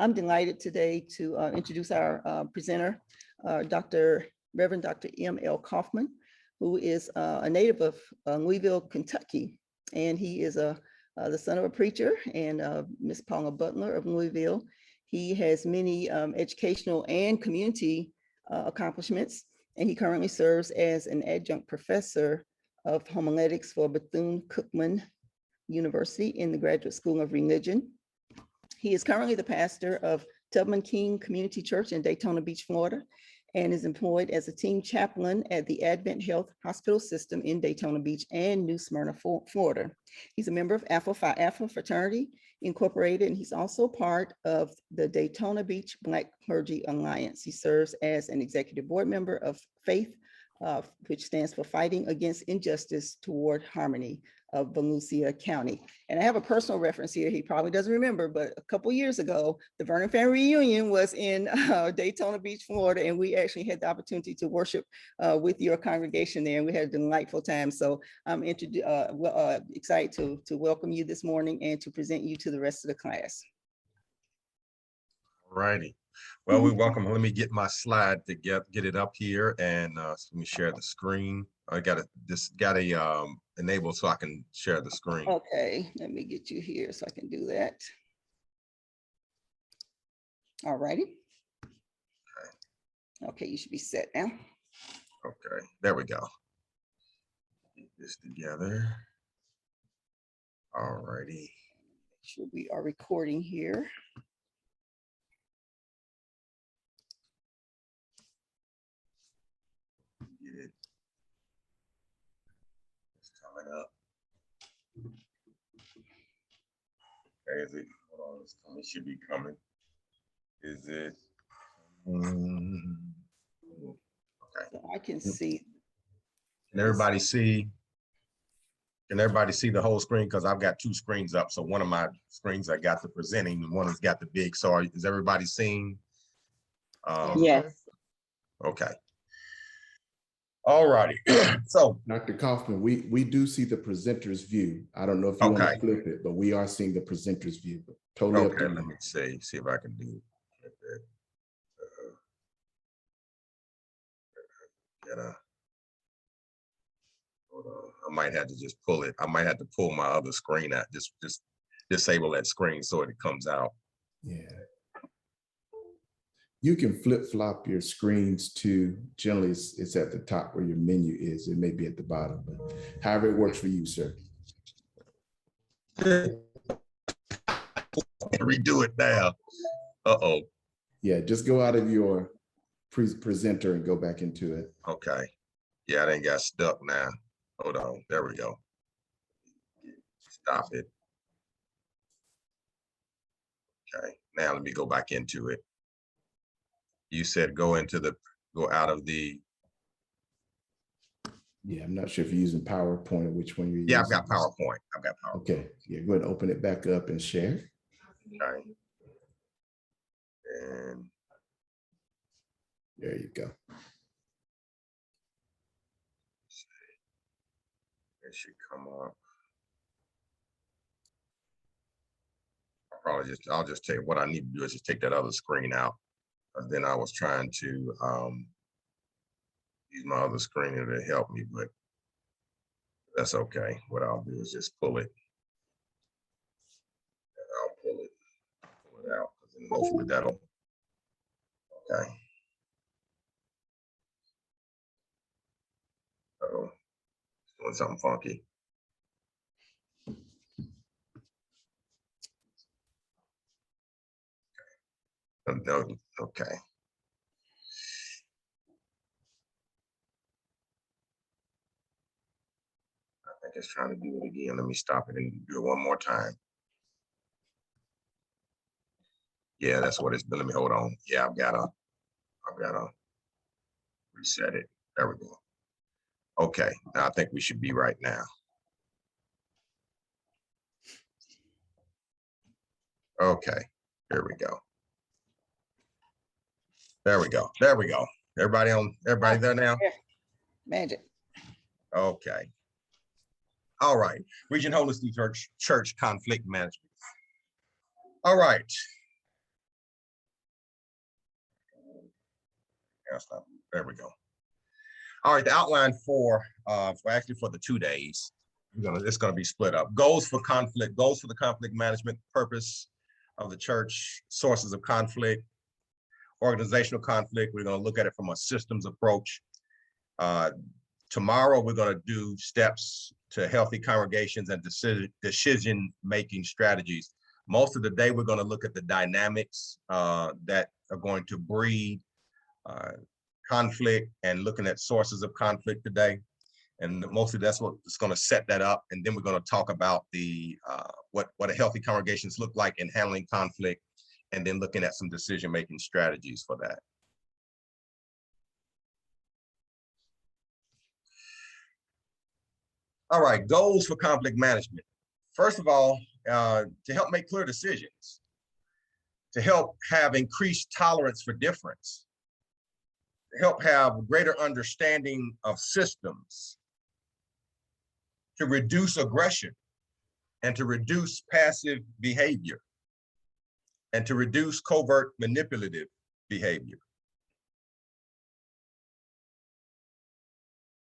I'm delighted today to introduce our presenter, Reverend Dr. M.L. Kaufman, who is a native of Louisville, Kentucky, and he is the son of a preacher and Miss Paula Butler of Louisville. He has many educational and community accomplishments, and he currently serves as an adjunct professor of homiletics for Bethune-Cookman University in the Graduate School of Religion. He is currently the pastor of Tubman King Community Church in Daytona Beach, Florida, and is employed as a team chaplain at the Advent Health Hospital System in Daytona Beach and New Smyrna, Florida. He's a member of Alpha Phi Alpha Fraternity Incorporated, and he's also part of the Daytona Beach Black Clergy Alliance. He serves as an executive board member of Faith, which stands for Fighting Against Injustice Toward Harmony of Volusia County. And I have a personal reference here. He probably doesn't remember, but a couple years ago, the Vernon Family Reunion was in Daytona Beach, Florida, and we actually had the opportunity to worship with your congregation there, and we had a delightful time. So I'm excited to welcome you this morning and to present you to the rest of the class. All righty. Well, we welcome. Let me get my slide to get it up here, and let me share the screen. I got to enable so I can share the screen. Okay, let me get you here so I can do that. All righty. Okay, you should be set now. Okay, there we go. Get this together. All righty. Make sure we are recording here. Get it. It's coming up. Okay, is it? Hold on, it's coming. It should be coming. Is it? Okay. So I can see. Can everybody see? Can everybody see the whole screen? Because I've got two screens up. So one of my screens I got the presenting, and one has got the big. So is everybody seeing? Yes. Okay. All righty. So Dr. Kaufman, we do see the presenter's view. I don't know if you want to flip it, but we are seeing the presenter's view. Totally up to you. Let me see if I can do it. Hold on. I might have to just pull it. I might have to pull my other screen out. Just disable that screen so it comes out. Yeah. You can flip-flop your screens too. Generally, it's at the top where your menu is. It may be at the bottom, but however it works for you, sir. Redo it now. Uh-oh. Yeah, just go out of your presenter and go back into it. Okay. Yeah, I done got stuck now. Hold on. There we go. Stop it. Okay. Now let me go back into it. You said go out of the. Yeah, I'm not sure if you're using PowerPoint or which one you're using. Yeah, I've got PowerPoint. Okay. Yeah, go ahead and open it back up and share. Okay. And there you go. It should come up. I'll just tell you what I need to do is just take that other screen out. Then I was trying to use my other screen to help me, but that's okay. What I'll do is just pull it. And I'll pull it out, and hopefully that'll. Okay. Uh-oh, it's doing something funky. No, okay. I think it's trying to do it again. Let me stop it and do it one more time. Yeah, that's what it's been. Let me hold on. Yeah, I've gotta reset it. There we go. Okay, now I think we should be right now. Okay, here we go. There we go. There we go. Everybody there now? Magic. Okay. All right. Region Wholeness Church Conflict Management. All right. That's not, there we go. All right, the outline for the 2 days, it's gonna be split up. Goals for the conflict management, purpose of the church, sources of conflict, organizational conflict. We're gonna look at it from a systems approach. Tomorrow, we're gonna do steps to healthy congregations and decision-making strategies. Most of the day, we're gonna look at the dynamics that are going to breed conflict and looking at sources of conflict today. And mostly that's what's going to set that up. And then we're going to talk about the what a healthy congregations look like in handling conflict, and then looking at some decision-making strategies for that. All right, goals for conflict management. First of all, to help make clear decisions, to help have increased tolerance for difference, to help have greater understanding of systems, to reduce aggression, and to reduce passive behavior, and to reduce covert manipulative behavior.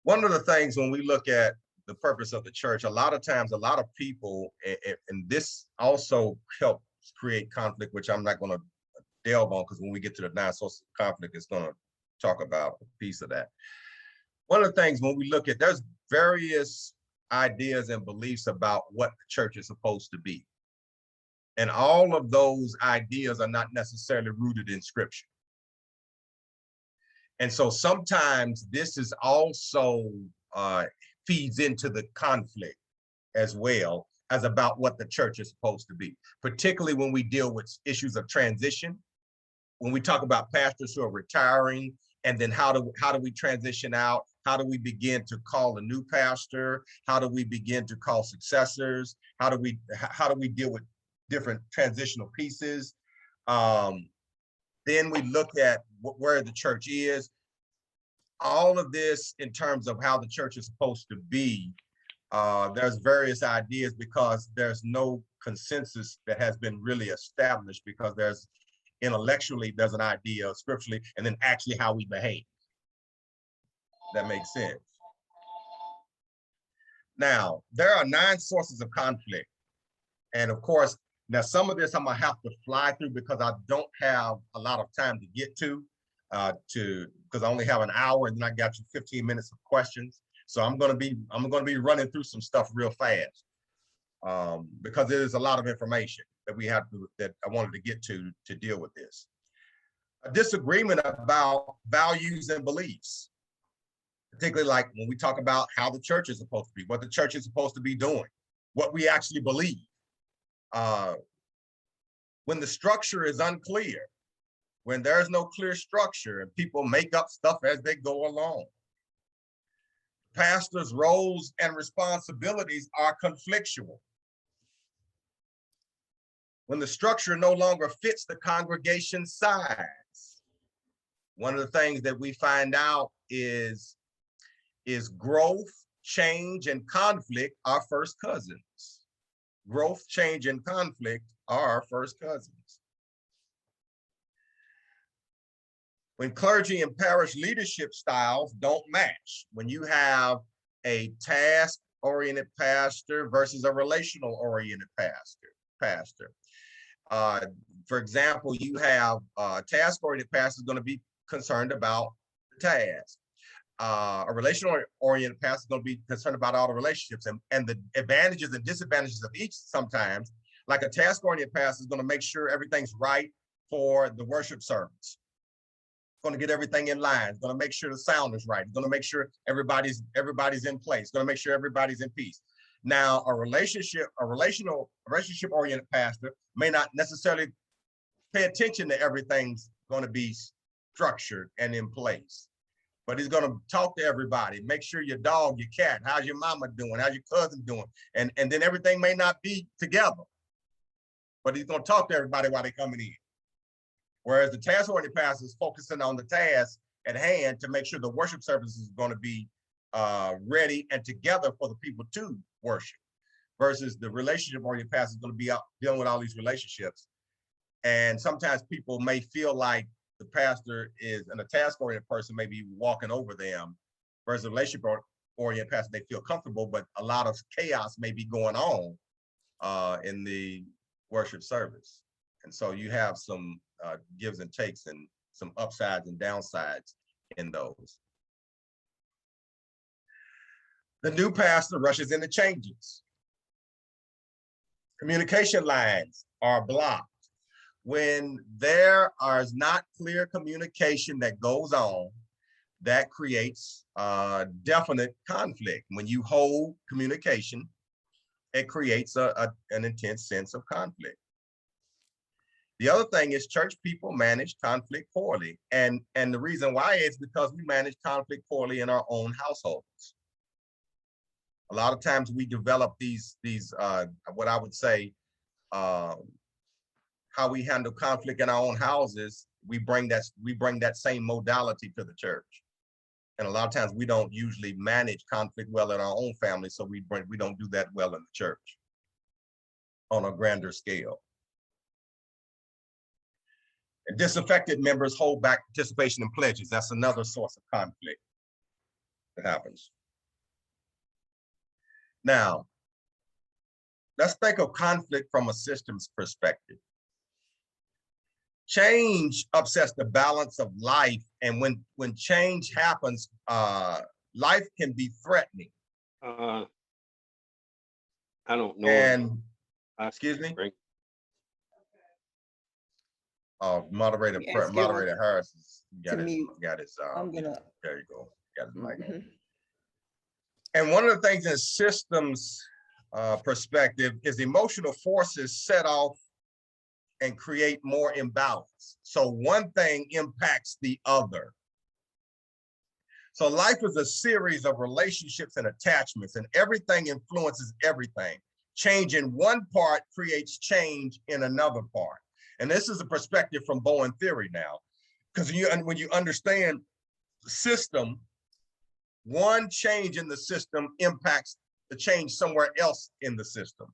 One of the things when we look at the purpose of the church, a lot of times, a lot of people, and this also helps create conflict, which I'm not going to delve on, because when we get to the 9 sources of conflict, it's going to talk about a piece of that. One of the things when we look at, there's various ideas and beliefs about what the church is supposed to be. And all of those ideas are not necessarily rooted in scripture. And so sometimes this is also feeds into the conflict as well as about what the church is supposed to be, particularly when we deal with issues of transition. When we talk about pastors who are retiring, and then how do we transition out? How do we begin to call a new pastor? How do we begin to call successors? How do we deal with different transitional pieces? Then we look at where the church is. All of this in terms of how the church is supposed to be. There's various ideas because there's no consensus that has been really established, because there's intellectually, there's an idea scripturally, and then actually how we behave. That makes sense. Now, there are 9 sources of conflict. And of course, now some of this I'm gonna have to fly through because I don't have a lot of time to get to, because I only have an hour, and then I got you 15 minutes of questions. So I'm gonna be running through some stuff real fast, because there's a lot of information that I wanted to get to deal with this. A disagreement about values and beliefs, particularly like when we talk about how the church is supposed to be, what the church is supposed to be doing, what we actually believe. When the structure is unclear, when there's no clear structure and people make up stuff as they go along. Pastors' roles and responsibilities are conflictual. When the structure no longer fits the congregation's size. One of the things that we find out is growth, change, and conflict are first cousins. Growth, change, and conflict are our first cousins. When clergy and parish leadership styles don't match, when you have a task-oriented pastor versus a relational-oriented pastor. For example, you have task-oriented pastors going to be concerned about the task. A relational-oriented pastor is going to be concerned about all the relationships and the advantages and disadvantages of each sometimes. Like a task-oriented pastor is going to make sure everything's right for the worship service. Going to get everything in line. It's going to make sure the sound is right. It's going to make sure everybody's in place. It's going to make sure everybody's in peace. Now, a relationship-oriented pastor may not necessarily pay attention to everything's going to be structured and in place, but he's going to talk to everybody. Make sure your dog, your cat, how's your mama doing? How's your cousin doing? And then everything may not be together, but he's going to talk to everybody while they're coming in. Whereas the task-oriented pastor is focusing on the task at hand to make sure the worship service is going to be ready and together for the people to worship, versus the relationship-oriented pastor is going to be out dealing with all these relationships. And sometimes people may feel like the pastor is, and a task-oriented person may be walking over them, versus a relationship-oriented pastor, they feel comfortable, but a lot of chaos may be going on in the worship service. And so you have some gives and takes and some upsides and downsides in those. The new pastor rushes into changes. Communication lines are blocked. When there is not clear communication that goes on, that creates definite conflict. When you hold communication, it creates an intense sense of conflict. The other thing is church people manage conflict poorly. And the reason why is because we manage conflict poorly in our own households. A lot of times we develop these what I would say, how we handle conflict in our own houses, we bring that same modality to the church. And a lot of times we don't usually manage conflict well in our own family, so we don't do that well in the church on a grander scale. And disaffected members hold back participation in pledges. That's another source of conflict that happens. Now, let's think of conflict from a systems perspective. Change upsets the balance of life, and when change happens, life can be threatening. I don't know. And excuse me. Moderator Harris got his. I'm gonna. There you go. Got his mic on. Mhm. And one of the things in systems perspective is emotional forces set off and create more imbalance. So one thing impacts the other. So life is a series of relationships and attachments, and everything influences everything. Change in one part creates change in another part. And this is a perspective from Bowen theory now, because when you understand the system, one change in the system impacts the change somewhere else in the system.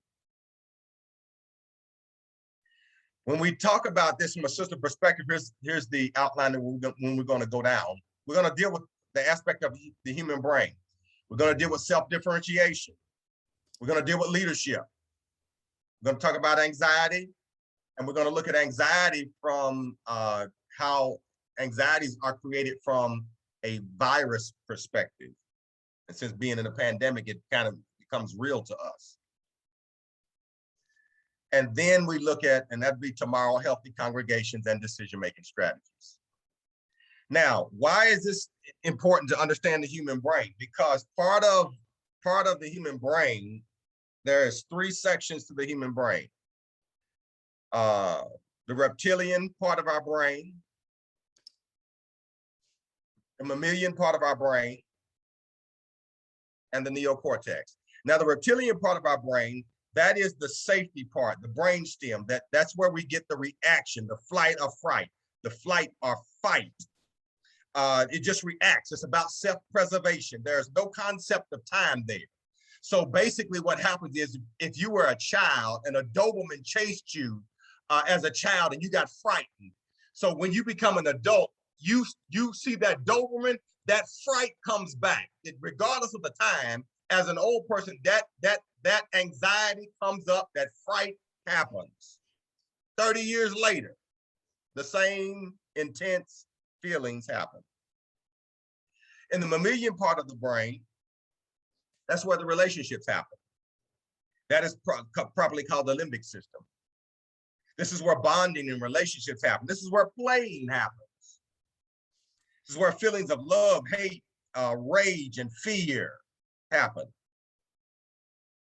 When we talk about this from a system perspective, here's the outline that when we're going to go down. We're going to deal with the aspect of the human brain. We're going to deal with self-differentiation. We're going to deal with leadership. We're going to talk about anxiety, and we're going to look at anxiety from how anxieties are created from a virus perspective. And since being in a pandemic, it kind of becomes real to us. And then we look at, and that'd be tomorrow, healthy congregations and decision-making strategies. Now, why is this important to understand the human brain? Because part of the human brain, there's 3 sections to the human brain. The reptilian part of our brain, the mammalian part of our brain, and the neocortex. Now, the reptilian part of our brain, that is the safety part, the brainstem. That's where we get the reaction, the flight or fright, the flight or fight. It just reacts. It's about self-preservation. There's no concept of time there. So basically what happens is if you were a child and a Doberman chased you as a child and you got frightened. So when you become an adult, you see that Doberman, that fright comes back. Regardless of the time, as an old person, that anxiety comes up, that fright happens. 30 years later, the same intense feelings happen. In the mammalian part of the brain, that's where the relationships happen. That is properly called the limbic system. This is where bonding and relationships happen. This is where playing happens. This is where feelings of love, hate, rage, and fear happen.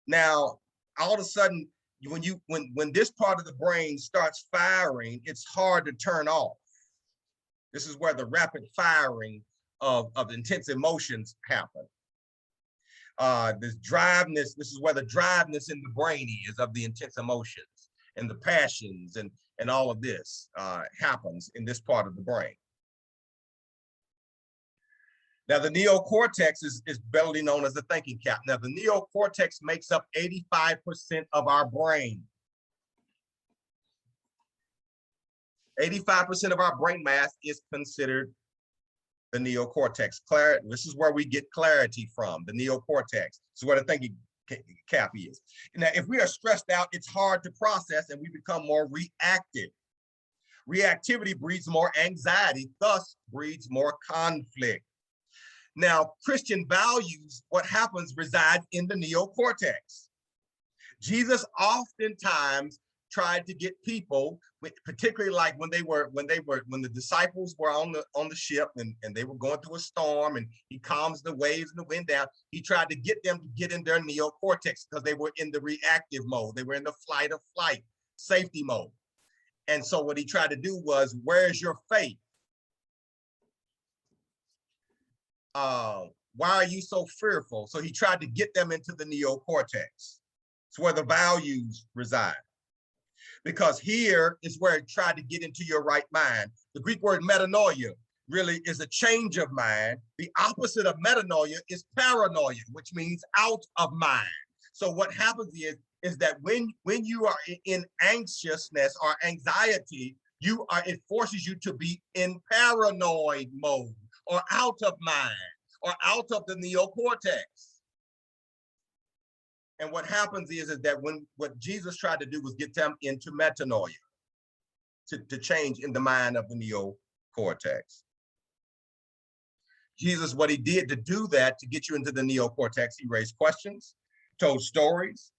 Now, all of a sudden, when this part of the brain starts firing, it's hard to turn off. This is where the rapid firing of intense emotions happen. This is where the driveness in the brain is of the intense emotions and the passions and all of this happens in this part of the brain. Now, the neocortex is better known as the thinking cap. Now, the neocortex makes up 85% of our brain. 85% of our brain mass is considered the neocortex. This is where we get clarity from, the neocortex. This is where the thinking cap is. Now, if we are stressed out, it's hard to process and we become more reactive. Reactivity breeds more anxiety, thus breeds more conflict. Now, Christian values, what happens resides in the neocortex. Jesus oftentimes tried to get people, particularly like when the disciples were on the ship and they were going through a storm and he calms the waves and the wind down. He tried to get them to get in their neocortex because they were in the reactive mode. They were in the fight or flight, safety mode. And so what he tried to do was, where's your faith? Why are you so fearful? So he tried to get them into the neocortex. It's where the values reside. Because here is where it tried to get into your right mind. The Greek word metanoia really is a change of mind. The opposite of metanoia is paranoia, which means out of mind. So what happens is that when you are in anxiousness or anxiety, it forces you to be in paranoid mode or out of mind or out of the neocortex. And what happens is that what Jesus tried to do was get them into metanoia, to change in the mind of the neocortex. Jesus, what he did to do that, to get you into the neocortex, he raised questions, told stories.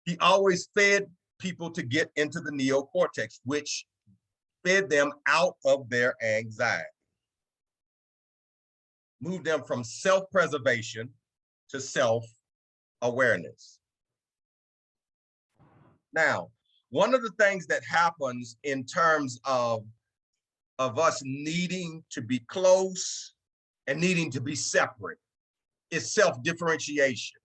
He always fed people to get into the neocortex, which fed them out of their anxiety. Moved them from self-preservation to self-awareness. Now, one of the things that happens in terms of us needing to be close and needing to be separate is self-differentiation.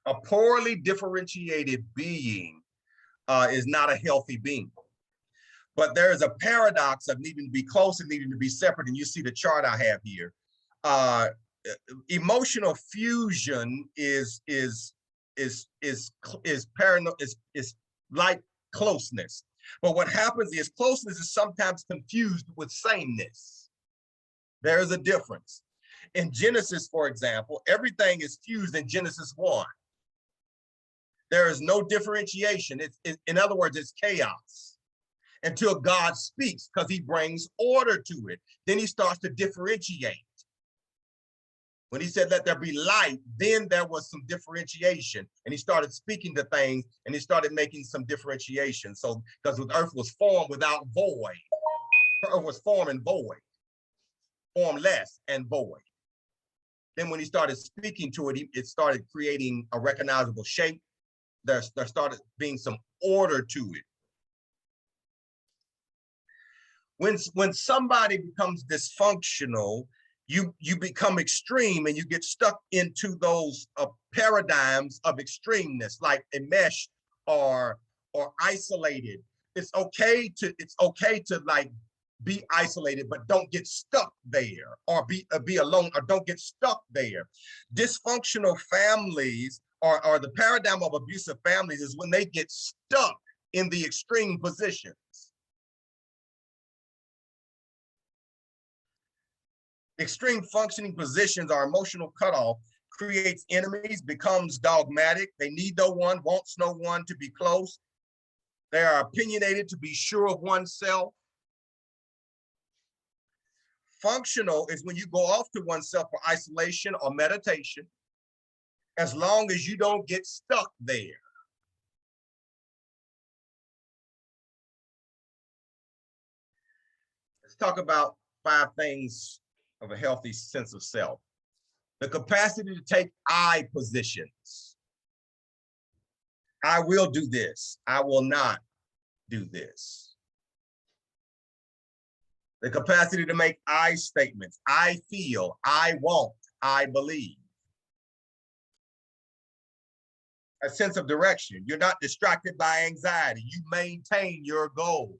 A poorly differentiated being is not a healthy being. But there is a paradox of needing to be close and needing to be separate. And you see the chart I have here. Emotional fusion is like closeness. But what happens is closeness is sometimes confused with sameness. There is a difference. In Genesis, for example, everything is fused in Genesis 1. There is no differentiation. In other words, it's chaos until God speaks, because he brings order to it. Then he starts to differentiate. When he said, let there be light, then there was some differentiation. And he started speaking to things and he started making some differentiation. So, because the earth was formed without void. The earth was formed and void. Formless and void. Then when he started speaking to it, it started creating a recognizable shape. There started being some order to it. When somebody becomes dysfunctional, you become extreme and you get stuck into those paradigms of extremeness, like enmeshed or isolated. It's okay to like be isolated, but don't get stuck there, or be alone, or don't get stuck there. Dysfunctional families or the paradigm of abusive families is when they get stuck in the extreme positions. Extreme functioning positions or emotional cutoff creates enemies, becomes dogmatic. They need no one, wants no one to be close. They are opinionated to be sure of oneself. Functional is when you go off to oneself for isolation or meditation, as long as you don't get stuck there. Let's talk about 5 things of a healthy sense of self. The capacity to take I positions. I will do this. I will not do this. The capacity to make I statements. I feel, I want, I believe. A sense of direction. You're not distracted by anxiety. You maintain your goal.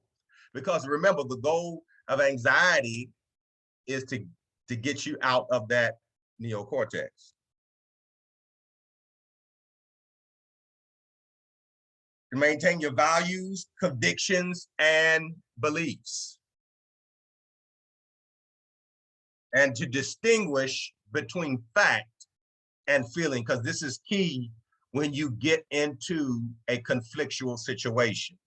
Because remember, the goal of anxiety is to get you out of that neocortex. to maintain your values, convictions, and beliefs. And to distinguish between fact and feeling, because this is key when you get into a conflictual situation.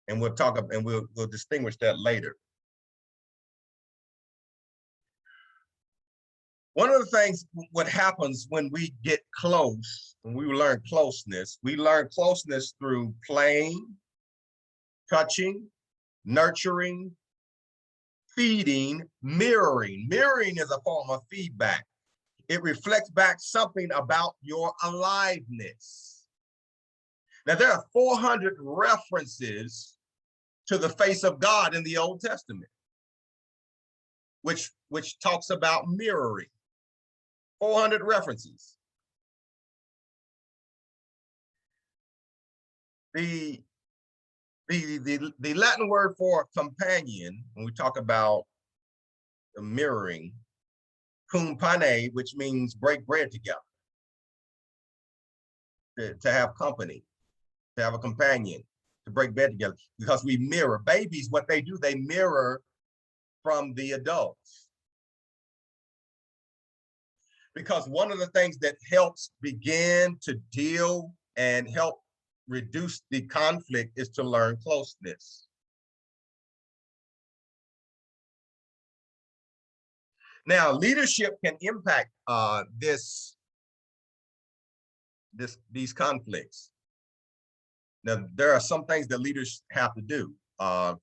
And we'll talk about, and we'll distinguish that later. One of the things, what happens when we get close, when we learn closeness, through playing, touching, nurturing, feeding, mirroring. Mirroring is a form of feedback. It reflects back something about your aliveness. Now, there are 400 references to the face of God in the Old Testament, which talks about mirroring. 400 references. The Latin word for companion, when we talk about the mirroring, cum pane, which means break bread together, to have company, to have a companion, to break bread together, because we mirror. Babies, what they do, they mirror from the adults. Because one of the things that helps begin to deal and help reduce the conflict is to learn closeness. Now, leadership can impact these conflicts. Now, there are some things that leaders have to do.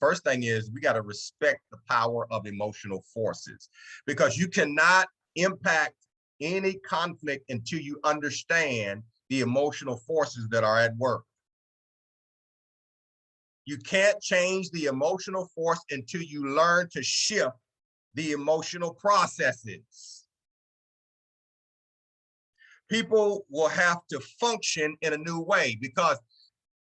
First thing is we got to respect the power of emotional forces, because you cannot impact any conflict until you understand the emotional forces that are at work. You can't change the emotional force until you learn to shift the emotional processes. People will have to function in a new way, because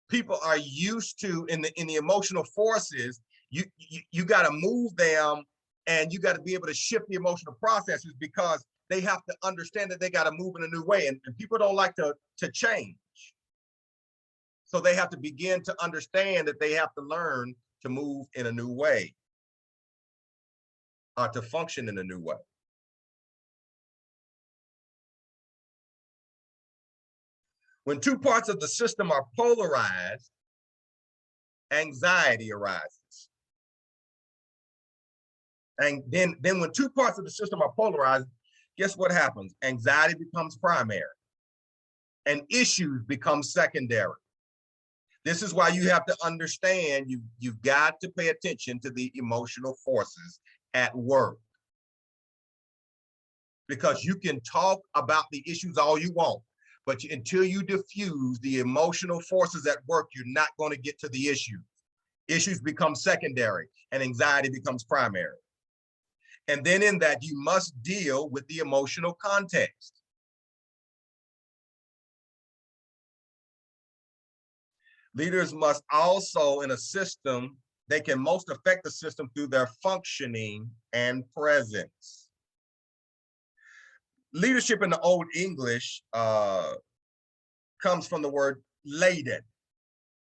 people are used to, in the emotional forces, you got to move them, and you got to be able to shift the emotional processes, because they have to understand that they got to move in a new way, and people don't like to change. So they have to begin to understand that they have to learn to move in a new way, to function in a new way. When two parts of the system are polarized, anxiety arises. And then when two parts of the system are polarized, guess what happens? Anxiety becomes primary and issues become secondary. This is why you have to understand, you've got to pay attention to the emotional forces at work. Because you can talk about the issues all you want, but until you diffuse the emotional forces at work, you're not going to get to the issues. Issues become secondary and anxiety becomes primary. And then in that, you must deal with the emotional context. Leaders must also, in a system, they can most affect the system through their functioning and presence. Leadership in the Old English comes from the word laden,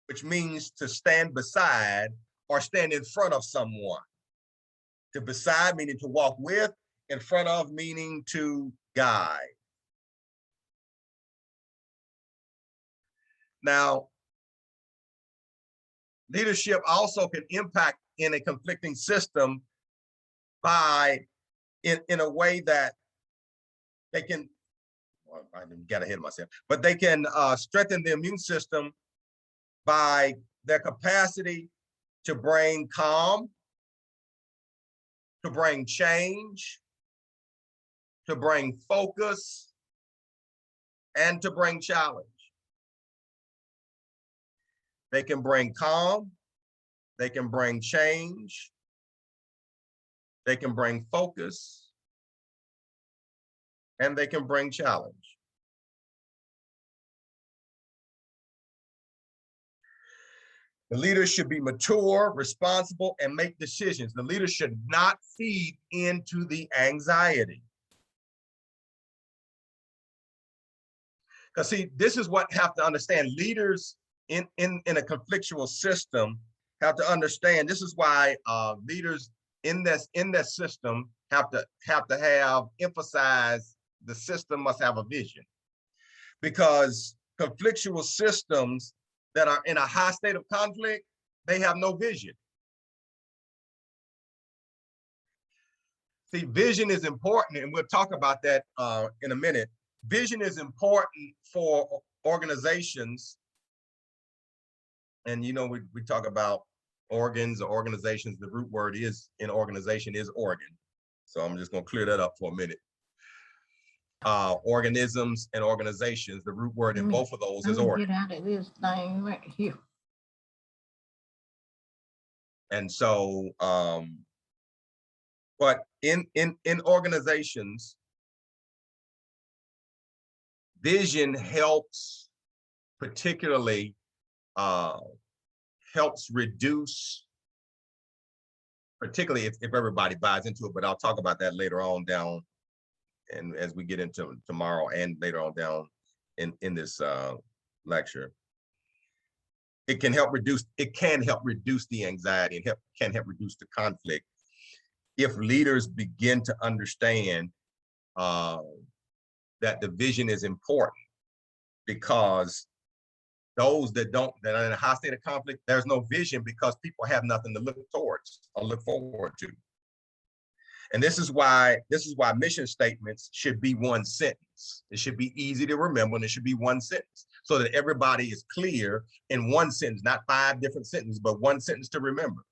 which means to stand beside or stand in front of someone. To beside meaning to walk with, in front of meaning to guide. Now, leadership also can impact in a conflicting system by, in a way that they can, well, I got ahead of myself, but they can strengthen the immune system by their capacity to bring calm, to bring change, to bring focus, and to bring challenge. They can bring calm, they can bring change, they can bring focus, and they can bring challenge. The leader should be mature, responsible, and make decisions. The leader should not feed into the anxiety. Because see, this is what you have to understand. Leaders in a conflictual system have to understand, this is why leaders in that system have to emphasize the system must have a vision, because conflictual systems that are in a high state of conflict, they have no vision. See, vision is important, and we'll talk about that in a minute. Vision is important for organizations. And, you know, we talk about organs or organizations. The root word is in organization is organ. So I'm just going to clear that up for a minute. Organisms and organizations, the root word in both of those is organ. Get out of this thing right here. And so, but in organizations, vision helps, particularly helps reduce, particularly if everybody buys into it, but I'll talk about that later on down, and as we get into tomorrow and later on down in this lecture. It can help reduce the anxiety and can help reduce the conflict if leaders begin to understand that the vision is important, because those that are in a high state of conflict, there's no vision because people have nothing to look towards or look forward to. And this is why mission statements should be one sentence. It should be easy to remember, and it should be one sentence so that everybody is clear in one sentence, not 5 different sentences, but one sentence to remember.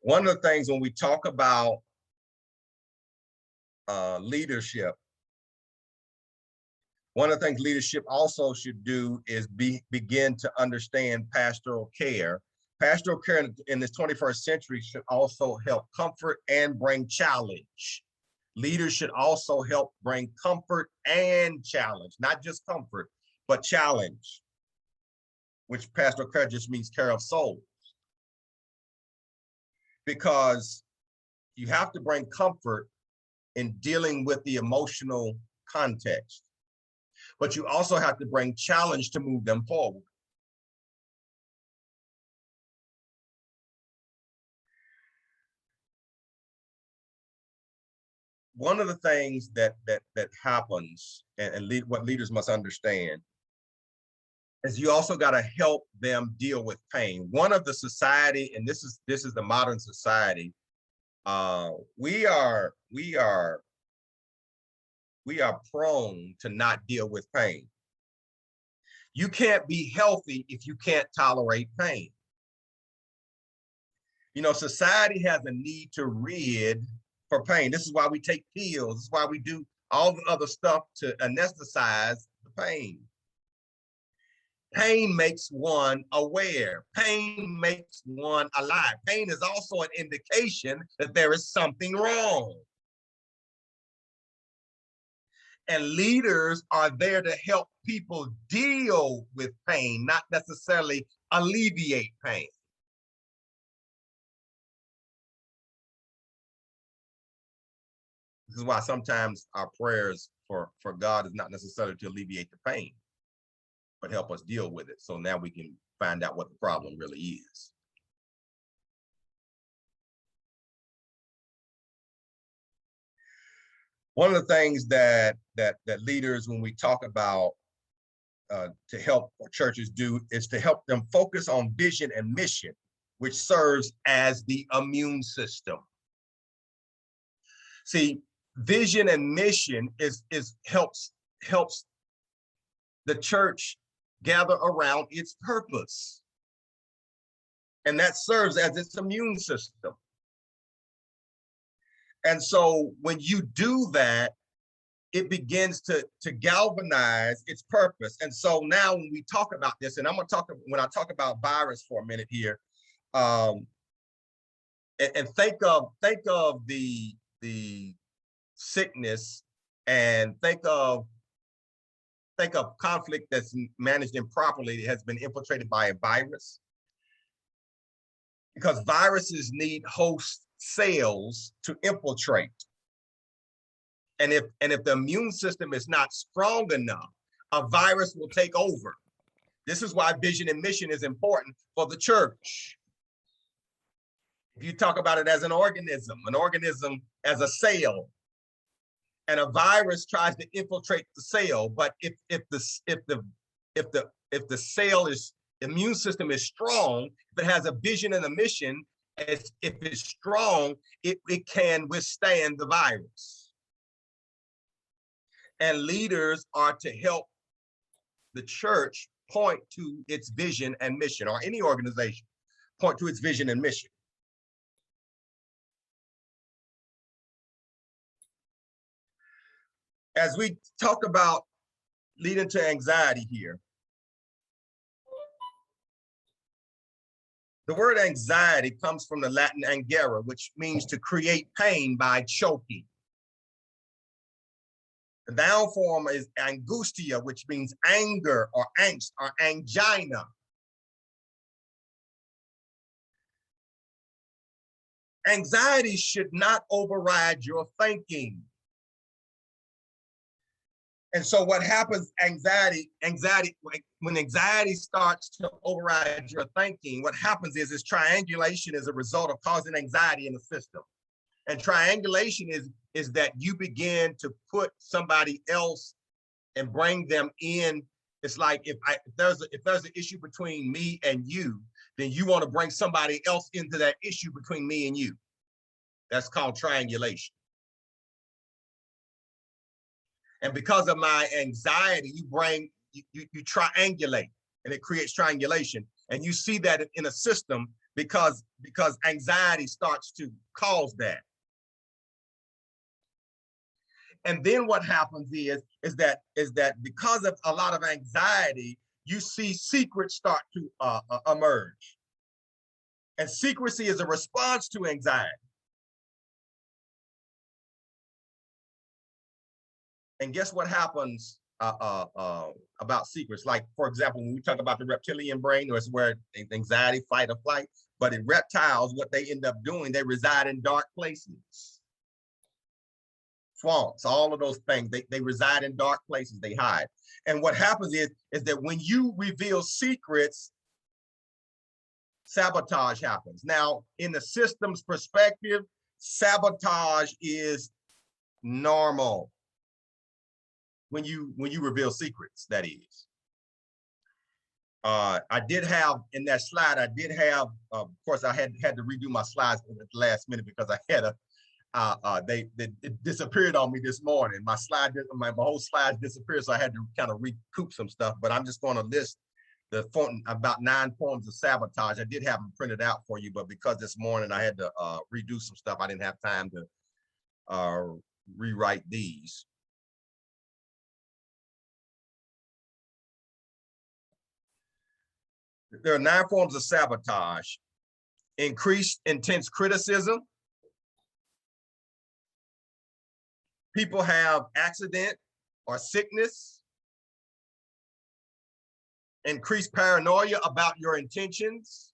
One of the things when we talk about leadership, one of the things leadership also should do is begin to understand pastoral care. Pastoral care in this 21st century should also help comfort and bring challenge. Leaders should also help bring comfort and challenge, not just comfort, but challenge, which pastoral care just means care of souls. Because you have to bring comfort in dealing with the emotional context, but you also have to bring challenge to move them forward. One of the things that happens, and what leaders must understand, is you also got to help them deal with pain. One of the society, and this is the modern society, we are prone to not deal with pain. You can't be healthy if you can't tolerate pain. You know, society has a need to rid for pain. This is why we take pills. This is why we do all the other stuff to anesthetize the pain. Pain makes one aware. Pain makes one alive. Pain is also an indication that there is something wrong. And leaders are there to help people deal with pain, not necessarily alleviate pain. This is why sometimes our prayers for God is not necessarily to alleviate the pain, but help us deal with it. So now we can find out what the problem really is. One of the things that leaders, when we talk about to help churches do, is to help them focus on vision and mission, which serves as the immune system. See, vision and mission helps the church gather around its purpose, and that serves as its immune system. And so when you do that, it begins to galvanize its purpose. And so now when we talk about this, and when I talk about virus for a minute here, and think of the sickness, and think of conflict that's managed improperly. It has been infiltrated by a virus, because viruses need host cells to infiltrate. And if the immune system is not strong enough, a virus will take over. This is why vision and mission is important for the church. If you talk about it as an organism as a cell, and a virus tries to infiltrate the cell, but if the cell is immune system is strong, if it has a vision and a mission, if it's strong, it can withstand the virus. And leaders are to help the church point to its vision and mission, or any organization point to its vision and mission. As we talk about leading to anxiety here, the word anxiety comes from the Latin angera, which means to create pain by choking. The noun form is angustia, which means anger or angst or angina. Anxiety should not override your thinking. And so what happens, when anxiety starts to override your thinking, what happens is triangulation is a result of causing anxiety in the system. And triangulation is that you begin to put somebody else and bring them in. It's like if there's an issue between me and you, then you want to bring somebody else into that issue between me and you. That's called triangulation. And because of my anxiety, you triangulate, and it creates triangulation. And you see that in a system because anxiety starts to cause that. And then what happens is that because of a lot of anxiety, you see secrets start to emerge. And secrecy is a response to anxiety. And guess what happens about secrets? Like, for example, when we talk about the reptilian brain, or it's where anxiety, fight or flight, but in reptiles, what they end up doing, they reside in dark places. Swamps, all of those things, they reside in dark places, they hide. And what happens is that when you reveal secrets, sabotage happens. Now, in the system's perspective, sabotage is normal. When you reveal secrets, that is. I did have in that slide, of course, I had to redo my slides at the last minute because I had it disappeared on me this morning. My whole slide disappeared, so I had to kind of recoup some stuff. But I'm just going to list about 9 forms of sabotage. I did have them printed out for you, but because this morning I had to redo some stuff, I didn't have time to rewrite these. There are 9 forms of sabotage: increased intense criticism. People have accident or sickness. Increased paranoia about your intentions.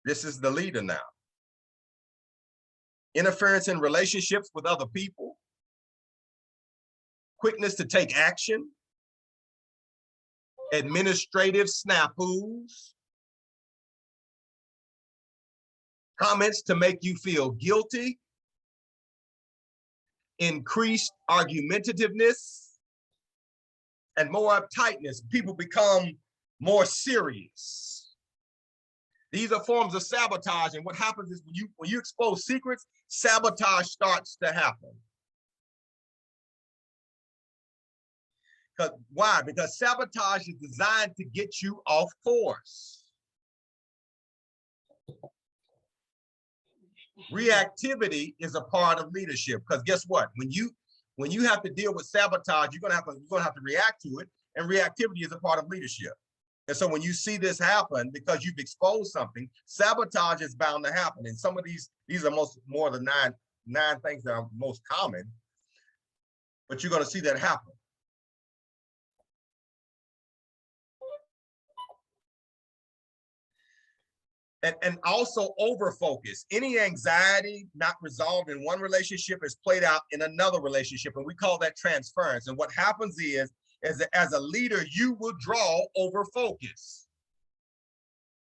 This is the leader now. Interference in relationships with other people. Quickness to take action. Administrative snafus. Comments to make you feel guilty. Increased argumentativeness and more uptightness. People become more serious. These are forms of sabotage, and what happens is when you expose secrets, sabotage starts to happen. Why? Because sabotage is designed to get you off course. Reactivity is a part of leadership, because guess what? When you have to deal with sabotage, you're gonna have to react to it, and reactivity is a part of leadership. And so when you see this happen, because you've exposed something, sabotage is bound to happen. And some of these are more than nine things that are most common, but you're gonna see that happen. And also over focus. Any anxiety not resolved in one relationship is played out in another relationship, and we call that transference. And what happens is that as a leader, you will draw over focus.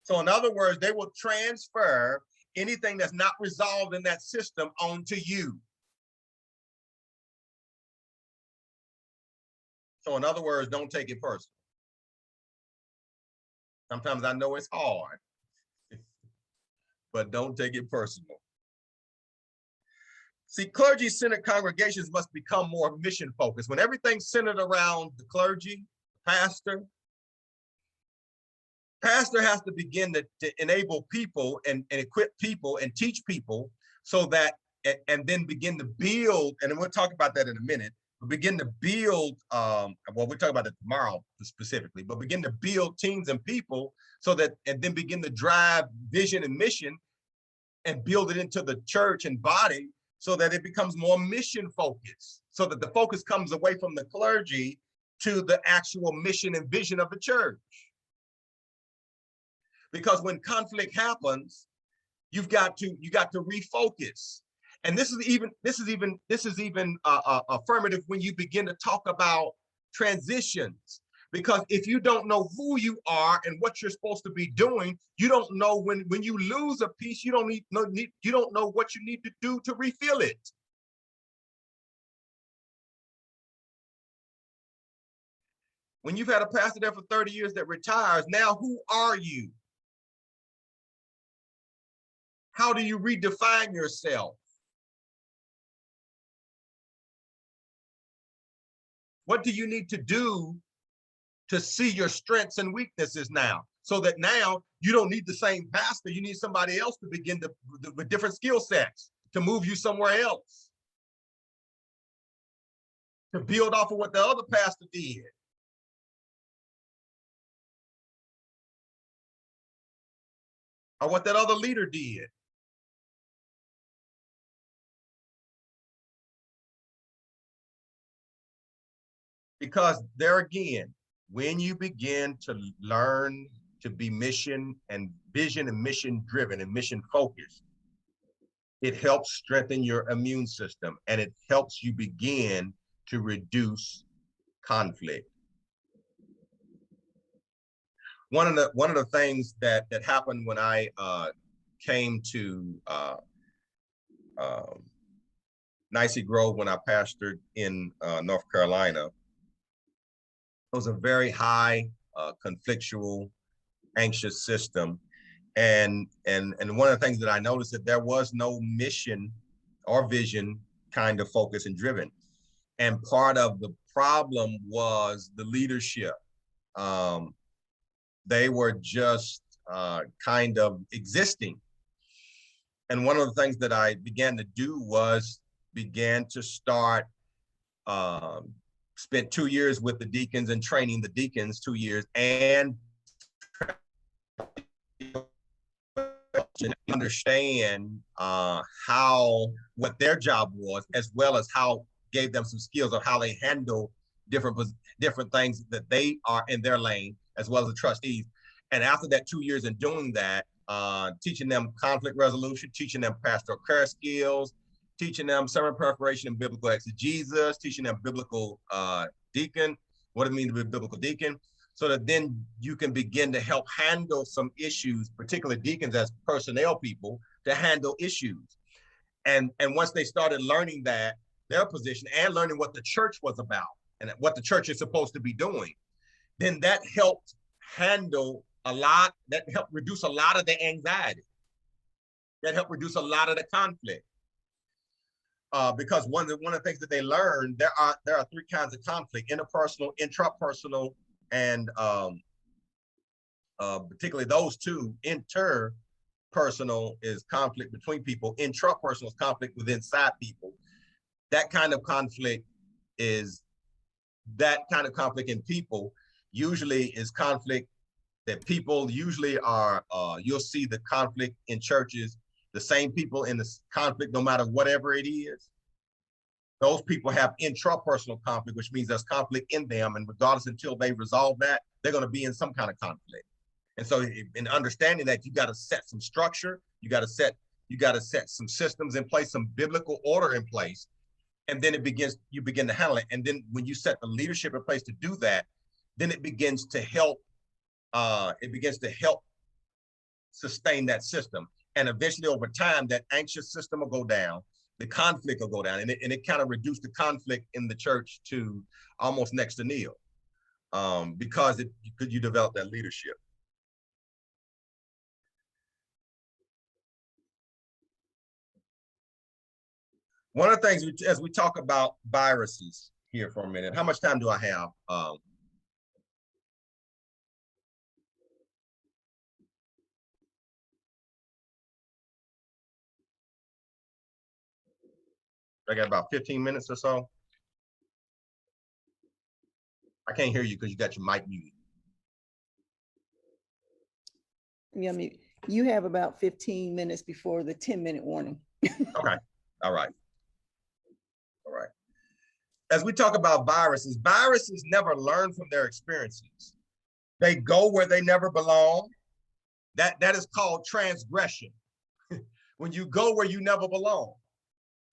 So in other words, they will transfer anything that's not resolved in that system onto you. So in other words, don't take it personal. Sometimes I know it's hard, but don't take it personal. See, clergy-centered congregations must become more mission-focused. When everything's centered around the clergy, pastor has to begin to enable people and equip people and teach people so that, and then begin to build, and we'll talk about that in a minute, but begin to build, well, we'll talk about it tomorrow specifically, but begin to build teams and people so that, and then begin to drive vision and mission and build it into the church and body so that it becomes more mission focused, so that the focus comes away from the clergy to the actual mission and vision of the church. Because when conflict happens, you've got to refocus. And this is even affirmative when you begin to talk about transitions. Because if you don't know who you are and what you're supposed to be doing, you don't know when you lose a piece, you don't know what you need to do to refill it. When you've had a pastor there for 30 years that retires, now who are you? How do you redefine yourself? What do you need to do to see your strengths and weaknesses now? So that now you don't need the same pastor, you need somebody else to begin to, with different skill sets, to move you somewhere else, to build off of what the other pastor did. Or what that other leader did. Because there again, when you begin to learn to be mission and vision and mission driven and mission focused, it helps strengthen your immune system and it helps you begin to reduce conflict. One of the things that happened when I came to Nicey Grove, when I pastored in North Carolina, it was a very high conflictual, anxious system. And one of the things that I noticed that there was no mission or vision kind of focus and driven. And part of the problem was the leadership. They were just kind of existing. And one of the things that I began to do was began to start, spent 2 years with the deacons and training the deacons 2 years and understand what their job was, as well as how gave them some skills of how they handle different things that they are in their lane, as well as the trustees. And after that 2 years in doing that, teaching them conflict resolution, teaching them pastoral care skills, teaching them sermon preparation and biblical exegesis, teaching them biblical deacon, what it means to be a biblical deacon, so that then you can begin to help handle some issues, particularly deacons as personnel people, to handle issues. And once they started learning that, their position, and learning what the church was about and what the church is supposed to be doing, then that helped handle a lot, that helped reduce a lot of the anxiety, that helped reduce a lot of the conflict. Because one of the things that they learned, there are 3 kinds of conflict: interpersonal, intrapersonal, and particularly those two. Interpersonal is conflict between people. Intrapersonal is conflict within inside people. That kind of conflict in people usually is conflict that people usually are, you'll see the conflict in churches, the same people in the conflict, no matter whatever it is. Those people have intrapersonal conflict, which means there's conflict in them. And regardless, until they resolve that, they're going to be in some kind of conflict. And so in understanding that, you got to set some structure, you got to set some systems in place, some biblical order in place, and then you begin to handle it. And then when you set the leadership in place to do that, then it begins to help sustain that system. And eventually over time, that anxious system will go down, the conflict will go down, and it kind of reduced the conflict in the church to almost next to nil, because you develop that leadership. One of the things, as we talk about viruses here for a minute, how much time do I have? I got about 15 minutes or so. I can't hear you because you got your mic muted. Yeah, I mean, you have about 15 minutes before the 10-minute warning. Okay. All right. All right. As we talk about viruses never learn from their experiences. They go where they never belong. That is called transgression. When you go where you never belong,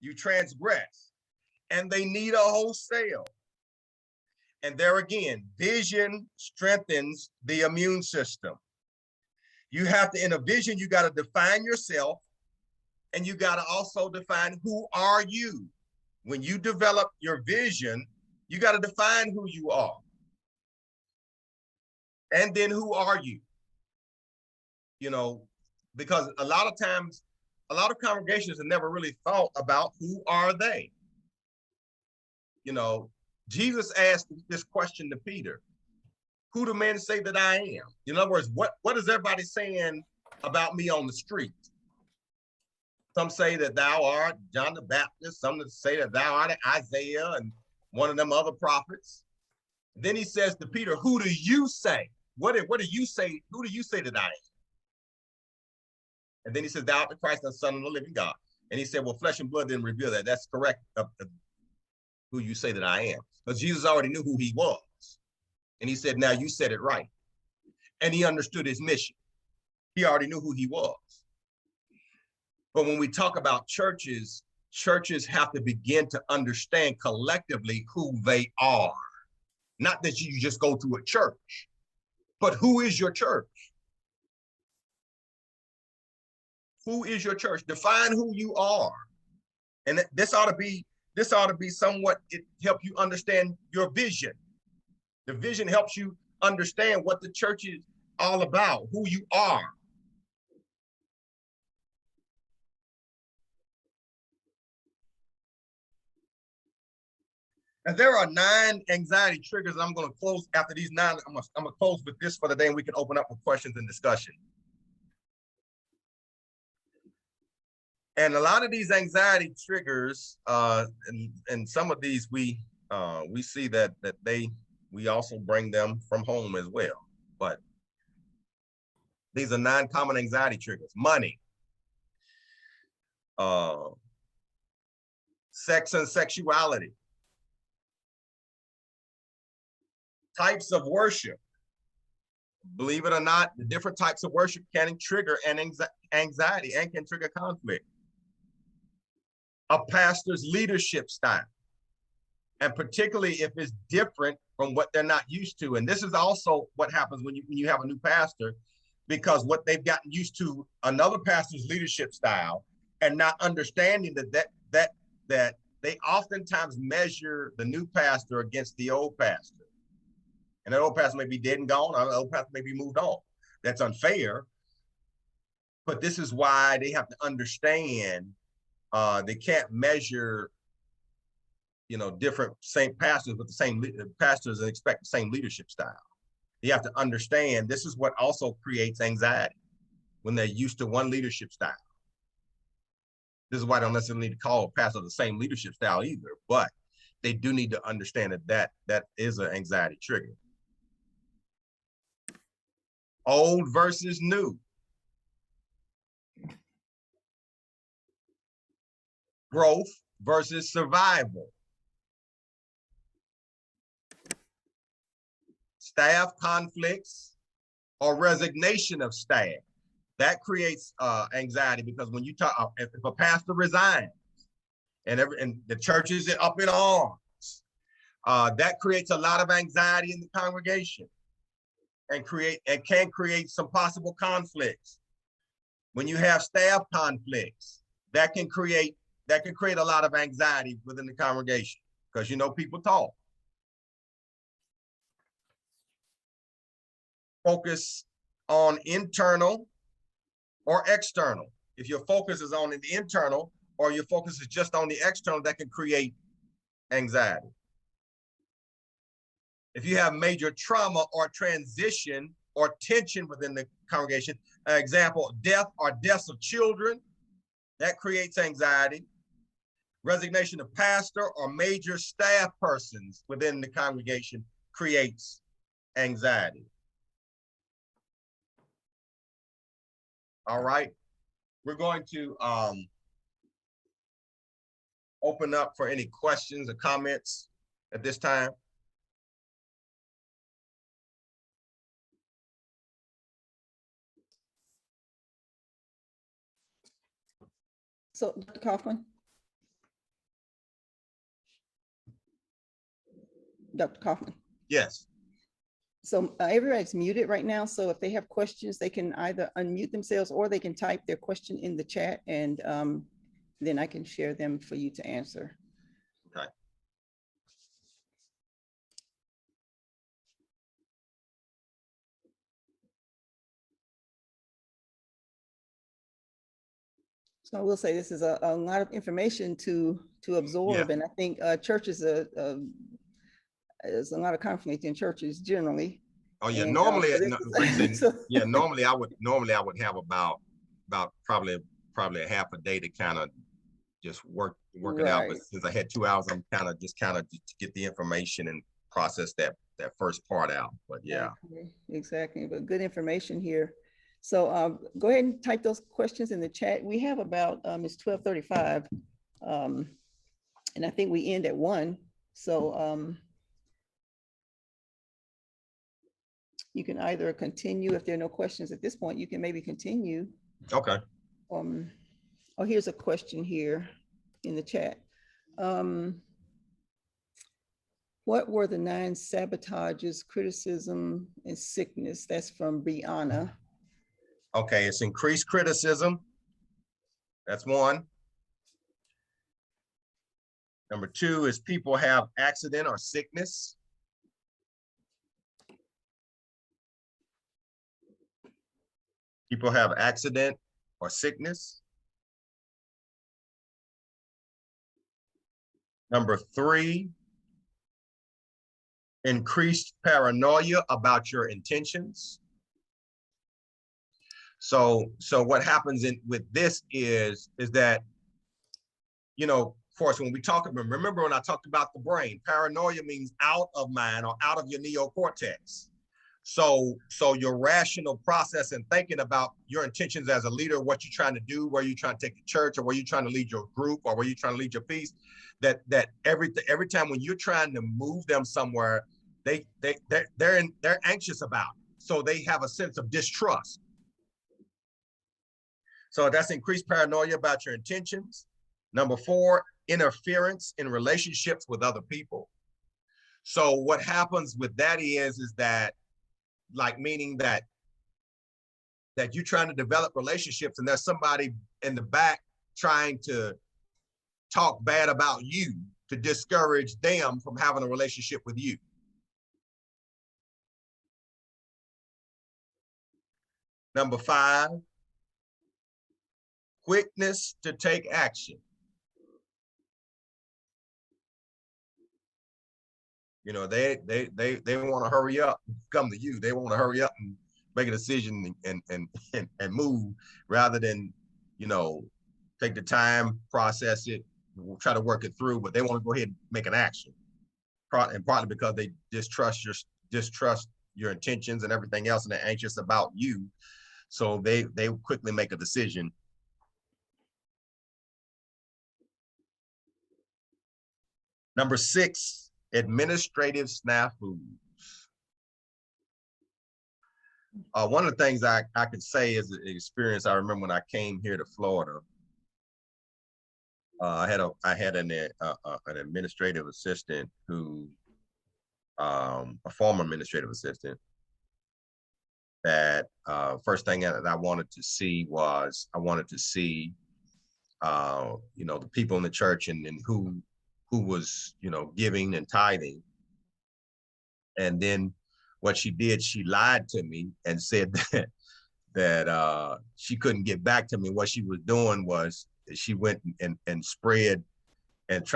you transgress. And they need a wholesale. And there again, vision strengthens the immune system. You have to, in a vision, you got to define yourself, and you got to also define who are you. When you develop your vision, you got to define who you are. And then who are you? You know, because a lot of times, a lot of congregations have never really thought about who are they. You know, Jesus asked this question to Peter: who do men say that I am? In other words, what is everybody saying about me on the street? Some say that thou art John the Baptist. Some say that thou art Isaiah and one of them other prophets. Then he says to Peter, who do you say? What do you say? Who do you say that I am? And then he says, thou art the Christ, the Son of the living God. And he said, well, flesh and blood didn't reveal that. That's correct, who you say that I am. Because Jesus already knew who he was. And he said, now you said it right. And he understood his mission. He already knew who he was. But when we talk about churches, churches have to begin to understand collectively who they are. Not that you just go to a church, but who is your church? Who is your church? Define who you are. And this ought to be somewhat, it help you understand your vision. The vision helps you understand what the church is all about, who you are. And there are 9 anxiety triggers. I'm going to close after these 9. I'm going to close with this for the day, and we can open up for questions and discussion. And a lot of these anxiety triggers, and some of these we see that we also bring them from home as well. But these are 9 common anxiety triggers: money, sex and sexuality, types of worship. Believe it or not, the different types of worship can trigger an anxiety and can trigger conflict. A pastor's leadership style, and particularly if it's different from what they're not used to. And this is also what happens when you have a new pastor, because what they've gotten used to another pastor's leadership style, and not understanding that they oftentimes measure the new pastor against the old pastor. And that old pastor may be dead and gone, or the old pastor may be moved on. That's unfair. But this is why they have to understand they can't measure, different same pastors with the same pastors and expect the same leadership style. You have to understand this is what also creates anxiety when they're used to one leadership style. This is why I don't necessarily need to call a pastor the same leadership style either, but they do need to understand that is an anxiety trigger. Old versus new. Growth versus survival. Staff conflicts or resignation of staff. That creates anxiety, because when you talk, if a pastor resigns and the church is up in arms, that creates a lot of anxiety in the congregation and can create some possible conflicts. When you have staff conflicts, that can create a lot of anxiety within the congregation, because people talk. Focus on internal or external. If your focus is on the internal or your focus is just on the external, that can create anxiety. If you have major trauma or transition or tension within the congregation, example, deaths of children, that creates anxiety. Resignation of pastor or major staff persons within the congregation creates anxiety. All right, we're going to open up for any questions or comments at this time. So, Dr. Kaufman? Dr. Kaufman? Yes. So everybody's muted right now. So if they have questions, they can either unmute themselves or they can type their question in the chat, and then I can share them for you to answer. Okay. So I will say this is a lot of information to absorb, and I think churches there's a lot of conflict in churches generally. Oh yeah, And, normally, so normally I would have about probably a half a day to kind of just work it out. But Right. since I had 2 hours, I'm kind of to get the information and process that first part out. But yeah. Exactly. But good information here. So go ahead and type those questions in the chat. We have about it's 12:35, and I think we end at 1. So you can either continue, if there are no questions at this point, you can maybe continue. Okay. Oh, here's a question here in the chat. What were the 9 sabotages, criticism, and sickness? That's from Brianna. Okay, it's increased criticism. That's one. Number 2 is people have accident or sickness. People have accident or sickness. Number 3, increased paranoia about your intentions. So what happens with this is that, of course, when we remember when I talked about the brain, paranoia means out of mind or out of your neocortex. So your rational process and thinking about your intentions as a leader, what you're trying to do, where you're trying to take the church, or where you're trying to lead your group, or where you're trying to lead your piece, that every time when you're trying to move them somewhere, they're anxious about it. So they have a sense of distrust. So that's increased paranoia about your intentions. Number 4, interference in relationships with other people. So what happens with that is that, like, meaning that you're trying to develop relationships and there's somebody in the back trying to talk bad about you to discourage them from having a relationship with you. Number 5, quickness to take action. They want to hurry up, come to you. They want to hurry up and make a decision and move, rather than, take the time, process it, try to work it through, but they want to go ahead and make an action. And partly because they distrust your intentions and everything else, and they're anxious about you. So they quickly make a decision. Number 6, administrative snafus. One of the things I could say is an experience I remember when I came here to Florida. I had an administrative assistant who, a former administrative assistant, that first thing that I wanted to see was you know, the people in the church and who was, you know, giving and tithing. And then what she did, she lied to me and said that she couldn't get back to me. What she was doing was she went and spread and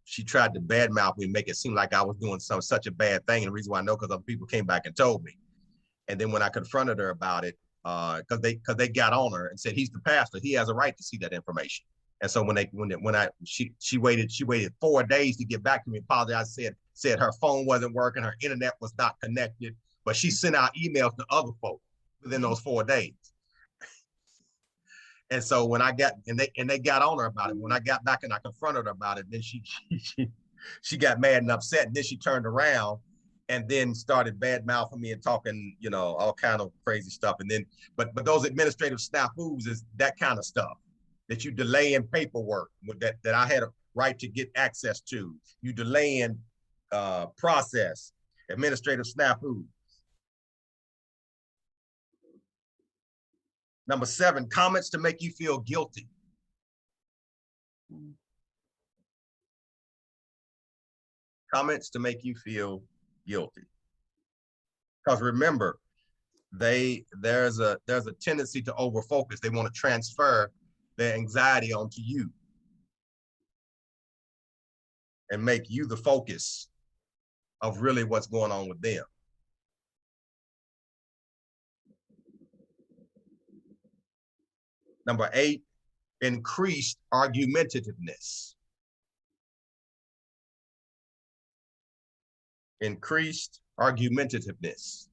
she tried to badmouth me and make it seem like I was doing such a bad thing. And the reason why I know, because other people came back and told me. And then when I confronted her about it, because they got on her and said, he's the pastor, he has a right to see that information. And so she waited 4 days to get back to me, apologized, said her phone wasn't working, her internet was not connected, but she sent out emails to other folks within those 4 days. And so when I got, and they got on her about it, when I got back and I confronted her about it, then she got mad and upset. And then she turned around and then started bad mouthing me and talking, you know, all kind of crazy stuff. And then, but those administrative snafus is that kind of stuff that you delay in paperwork that I had a right to get access to. You delay in process, administrative snafus. Number 7, comments to make you feel guilty. Comments to make you feel guilty. Because remember, there's a tendency to overfocus. They want to transfer their anxiety onto you and make you the focus of really what's going on with them. Number 8, increased argumentativeness. Increased argumentativeness.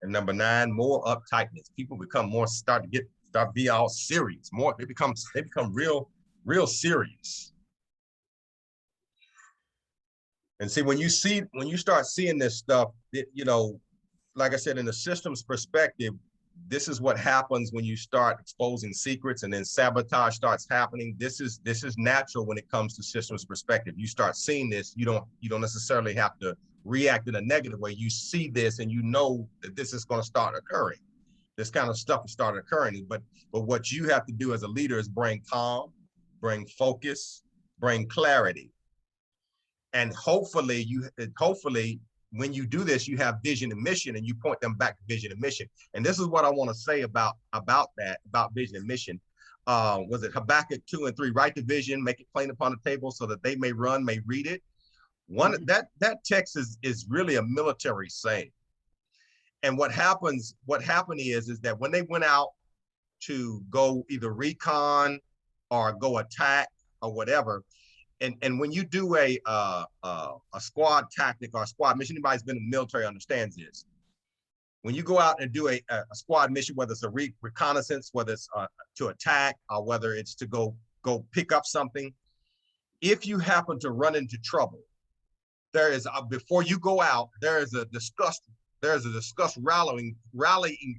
And number 9, more uptightness. People become more start be all serious. More they become real serious. And see, when you start seeing this stuff, you know, like I said, in the systems perspective, this is what happens when you start exposing secrets and then sabotage starts happening. This is natural when it comes to systems perspective. You start seeing this, you don't necessarily have to react in a negative way. You see this and you know that this is going to start occurring. This kind of stuff will start occurring. But what you have to do as a leader is bring calm, bring focus, bring clarity. And hopefully when you do this, you have vision and mission and you point them back to vision and mission. And this is what I want to say about vision and mission. Was it Habakkuk 2 and 3, write the vision, make it plain upon the table so that they may read it. That text is really a military saying. And what happened is that when they went out to go either recon or go attack or whatever, and when you do a squad tactic or a squad mission, anybody who's been in the military understands this. When you go out and do a squad mission, whether it's a reconnaissance, whether it's to attack, or whether it's to go pick up something, if you happen to run into trouble, there is before you go out, there is a discussed rallying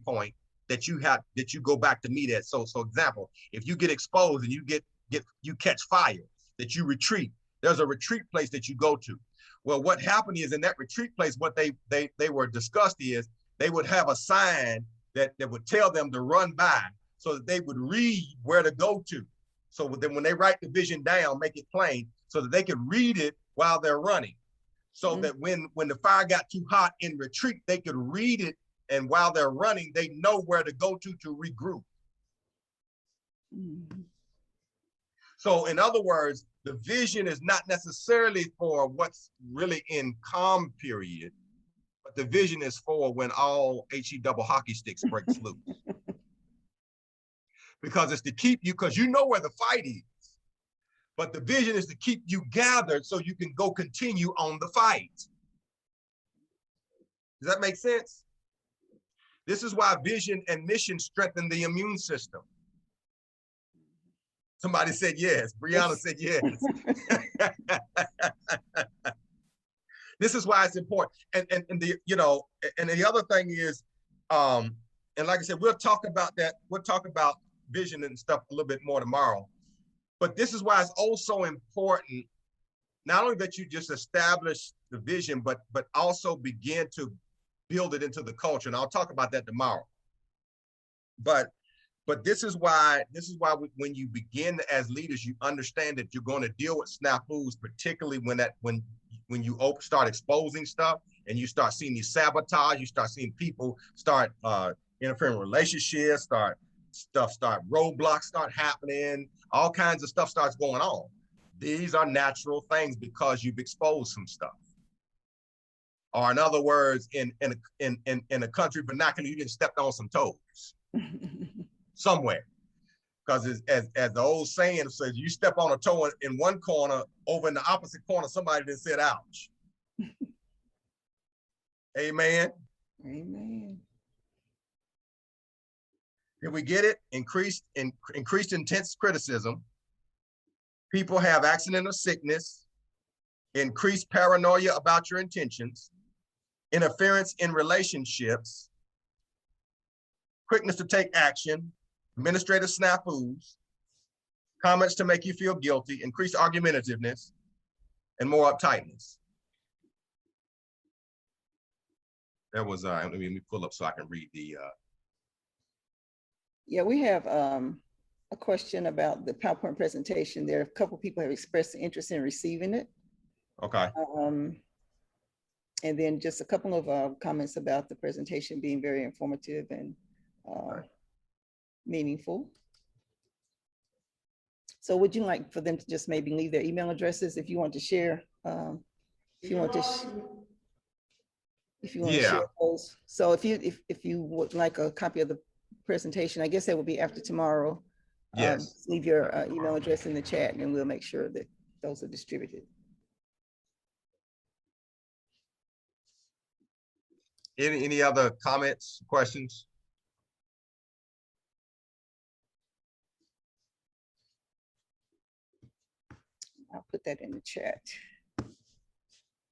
point that you go back to meet at. So example, if you get exposed and you catch fire, that you retreat. There's a retreat place that you go to. Well, what happened is in that retreat place, what they were discussed is they would have a sign that would tell them to run by so that they would read where to go to. So then when they write the vision down, make it plain so that they can read it while they're running. So that when the fire got too hot in retreat, they could read it. And while they're running, they know where to go to regroup. So in other words, the vision is not necessarily for what's really in calm period, but the vision is for when all HE double hockey sticks breaks loose. Because it's to keep you, because you know where the fight is, but the vision is to keep you gathered so you can go continue on the fight. Does that make sense? This is why vision and mission strengthen the immune system. Somebody said yes. Brianna said yes. This is why it's important. And the, you know, and the other thing is, and like I said, we'll talk about that. We'll talk about vision and stuff a little bit more tomorrow. But this is why it's also important, not only that you just establish the vision, but also begin to build it into the culture. And I'll talk about that tomorrow. But this is why when you begin as leaders, you understand that you're going to deal with snafus, particularly when you start exposing stuff and you start seeing these sabotage, you start seeing people start interfering in relationships, roadblocks start happening, all kinds of stuff starts going on. These are natural things because you've exposed some stuff. Or in other words, in a country vernacular, you just stepped on some toes somewhere. Because as the old saying says, you step on a toe in one corner, over in the opposite corner, somebody then said, ouch. Amen. Amen. Did we get it? Increased intense criticism. People have accident or sickness. Increased paranoia about your intentions. Interference in relationships. Quickness to take action. Administrative snafus. Comments to make you feel guilty. Increased argumentativeness. And more uptightness. There was, let me pull up so I can read the. Yeah, we have a question about the PowerPoint presentation. There are a couple of people have expressed interest in receiving it. Okay. And then just a couple of comments about the presentation being very informative and meaningful. So would you like for them to just maybe leave their email addresses if you want to share? If you want to share those. So if you would like a copy of the presentation, I guess that will be after tomorrow. Yes. Leave your email address in the chat and we'll make sure that those are distributed. Any other comments, questions? I'll put that in the chat.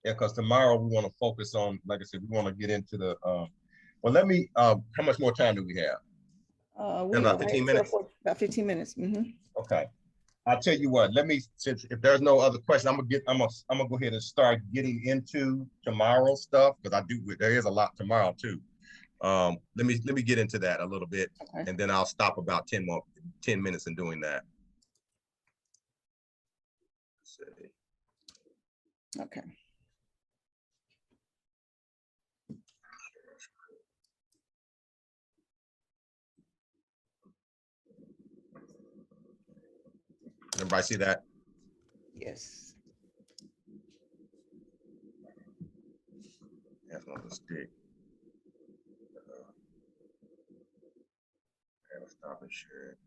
Yeah, because tomorrow we want to focus on, like I said, we want to get into the, well, let me, how much more time do we have? About 15 minutes? About 15 minutes. Mm-hmm. Okay. I'll tell you what, since if there's no other question, I'm gonna go ahead and start getting into tomorrow's stuff, because there is a lot tomorrow too. Let me get into that a little bit, okay. And then I'll stop about 10 minutes in doing that. Let's see. Okay. Everybody see that? Yes. That's not the stick. Let's stop and share it.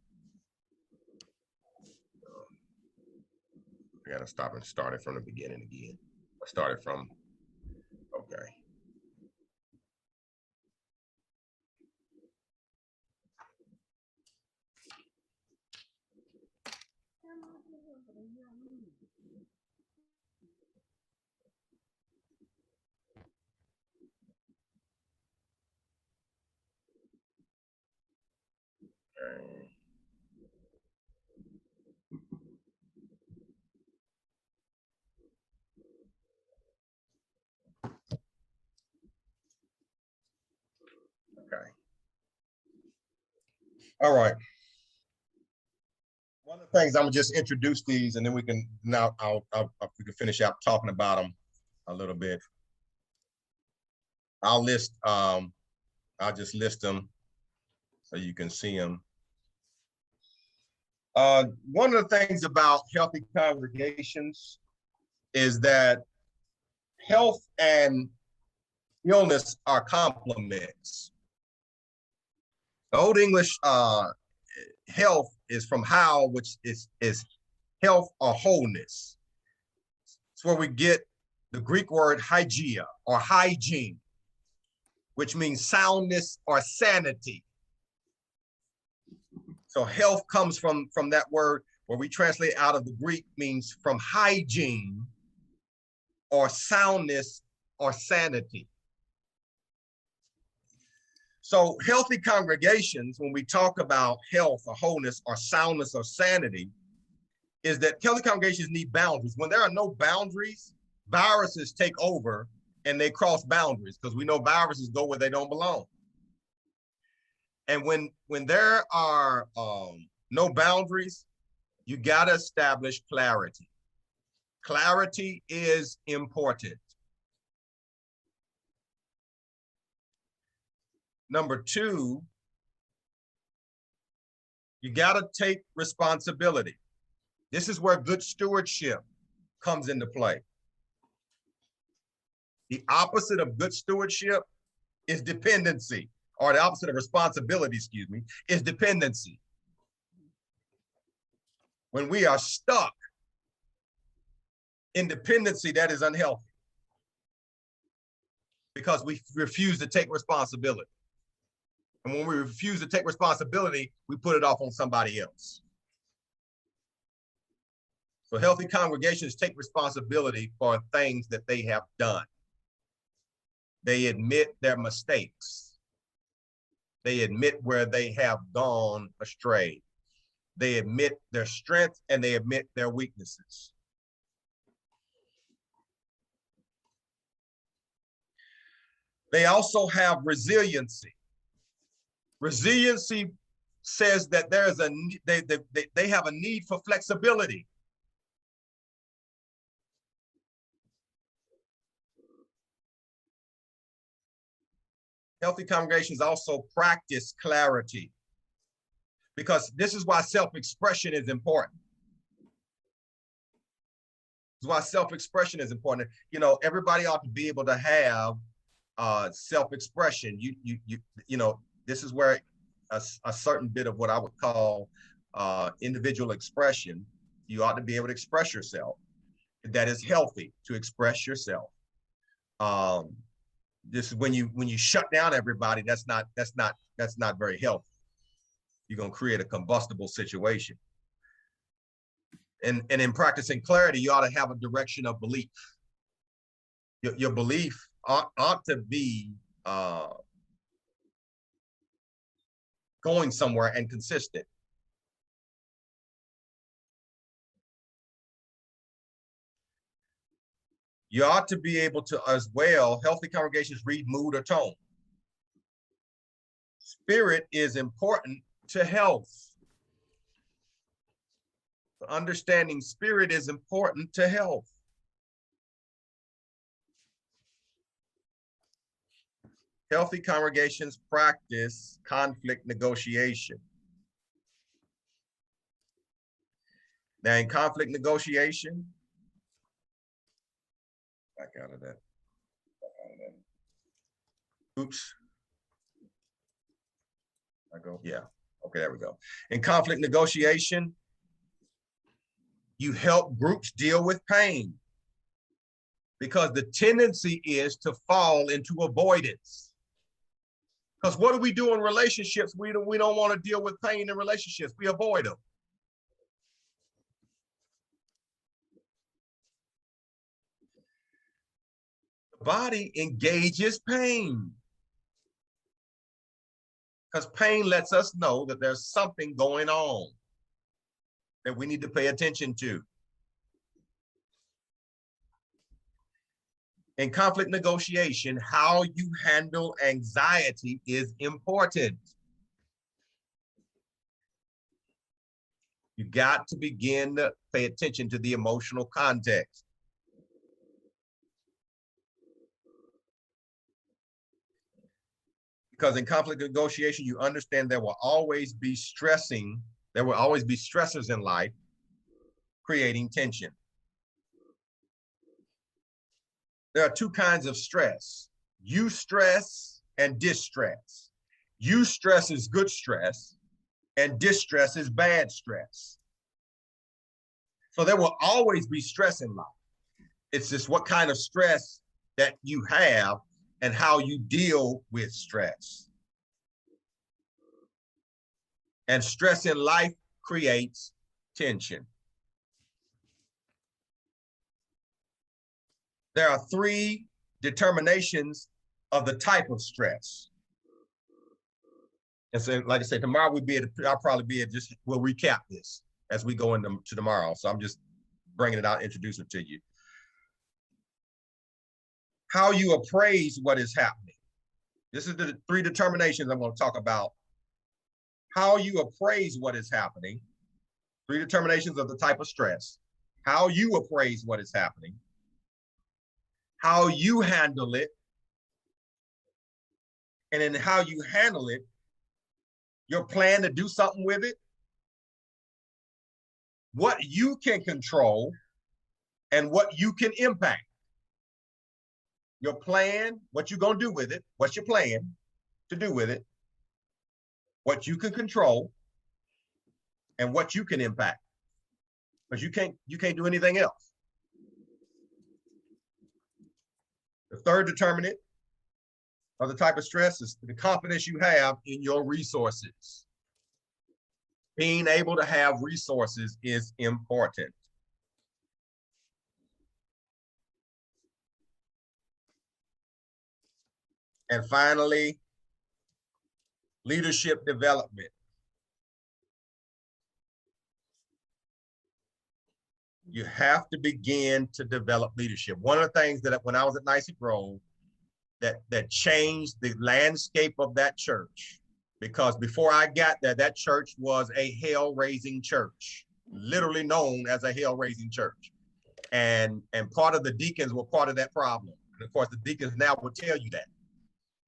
I gotta stop and start it from the beginning again. I started from, okay. Okay. All right. One of the things, I'm gonna just introduce these, and then we can we can finish out talking about them a little bit. I'll just list them so you can see them. One of the things about healthy congregations is that health and illness are complements. The Old English health is from how, which is health or wholeness. It's where we get the Greek word hygeia or hygiene, which means soundness or sanity. So health comes from that word where we translate out of the Greek, means from hygiene or soundness or sanity. So healthy congregations, when we talk about health or wholeness or soundness or sanity, is that healthy congregations need boundaries. When there are no boundaries, viruses take over and they cross boundaries, because we know viruses go where they don't belong. And when there are no boundaries, you got to establish clarity. Clarity is important. Number two, you got to take responsibility. This is where good stewardship comes into play. The opposite of good stewardship is dependency, or the opposite of responsibility, excuse me, is dependency. When we are stuck in dependency, that is unhealthy, because we refuse to take responsibility. And when we refuse to take responsibility, we put it off on somebody else. So healthy congregations take responsibility for things that they have done. They admit their mistakes. They admit where they have gone astray. They admit their strength and they admit their weaknesses. They also have resiliency. Resiliency says that there's they have a need for flexibility. Healthy congregations also practice clarity, because this is why self-expression is important. This is why self-expression is important. You know, everybody ought to be able to have self-expression. You know, this is where a certain bit of what I would call individual expression, you ought to be able to express yourself. That is healthy, to express yourself. This is when you shut down everybody. That's not very healthy. You're gonna create a combustible situation. And in practicing clarity, you ought to have a direction of belief. Your belief ought to be going somewhere and consistent. You ought to be able to, as well, healthy congregations read mood or tone. Spirit is important to health. Understanding spirit is important to health. Healthy congregations practice conflict negotiation. Now, in conflict negotiation, back out of that. Oops. I go, yeah. Okay, there we go. In conflict negotiation, you help groups deal with pain, because the tendency is to fall into avoidance. Because what do we do in relationships? We don't want to deal with pain in relationships. We avoid them. The body engages pain, because pain lets us know that there's something going on that we need to pay attention to. In conflict negotiation, how you handle anxiety is important. You got to begin to pay attention to the emotional context. Because in conflict negotiation, you understand there will always be stressors in life, creating tension. There are two kinds of stress: eustress and distress. Eustress is good stress, and distress is bad stress. So there will always be stress in life. It's just what kind of stress that you have and how you deal with stress. And stress in life creates tension. There are 3 determinations of the type of stress. And so, like I said, tomorrow I'll probably be able to we'll recap this as we go into tomorrow. So I'm just bringing it out, introduce it to you. How you appraise what is happening. This is the 3 determinations I'm going to talk about. How you appraise what is happening. 3 determinations of the type of stress. How you appraise what is happening. How you handle it. And in how you handle it, your plan to do something with it, what you can control, and what you can impact. Your plan, what you're going to do with it, what's your plan to do with it, what you can control, and what you can impact. Because you can't do anything else. The 3rd determinant of the type of stress is the confidence you have in your resources. Being able to have resources is important. And finally, leadership development. You have to begin to develop leadership. One of the things that when I was at Nicey Grove, that changed the landscape of that church, because before I got there, that church was a hell-raising church, literally known as a hell-raising church. And part of the deacons were part of that problem. And of course, the deacons now will tell you that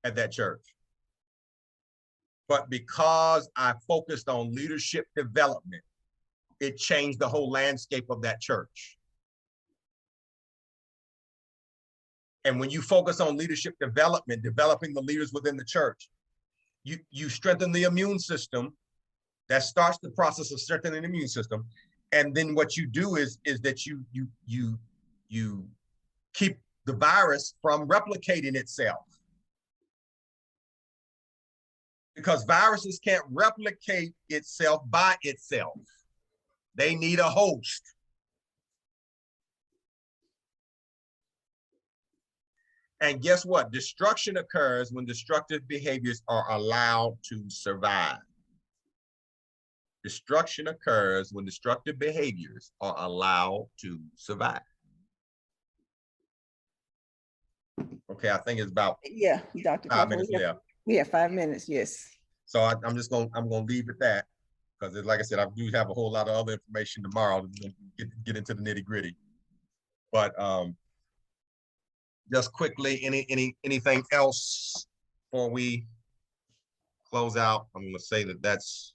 at that church. But because I focused on leadership development, it changed the whole landscape of that church. And when you focus on leadership development, developing the leaders within the church, you strengthen the immune system. That starts the process of strengthening the immune system. And then what you do is that you keep the virus from replicating itself. Because viruses can't replicate itself by itself. They need a host. And guess what? Destruction occurs when destructive behaviors are allowed to survive. Destruction occurs when destructive behaviors are allowed to survive. Okay, I think it's about Dr. 5 minutes left. We have 5 minutes, yes. So I'm gonna leave it that, because like I said, I do have a whole lot of other information tomorrow to get into the nitty-gritty. But just quickly, anything else before we close out? I'm gonna say that's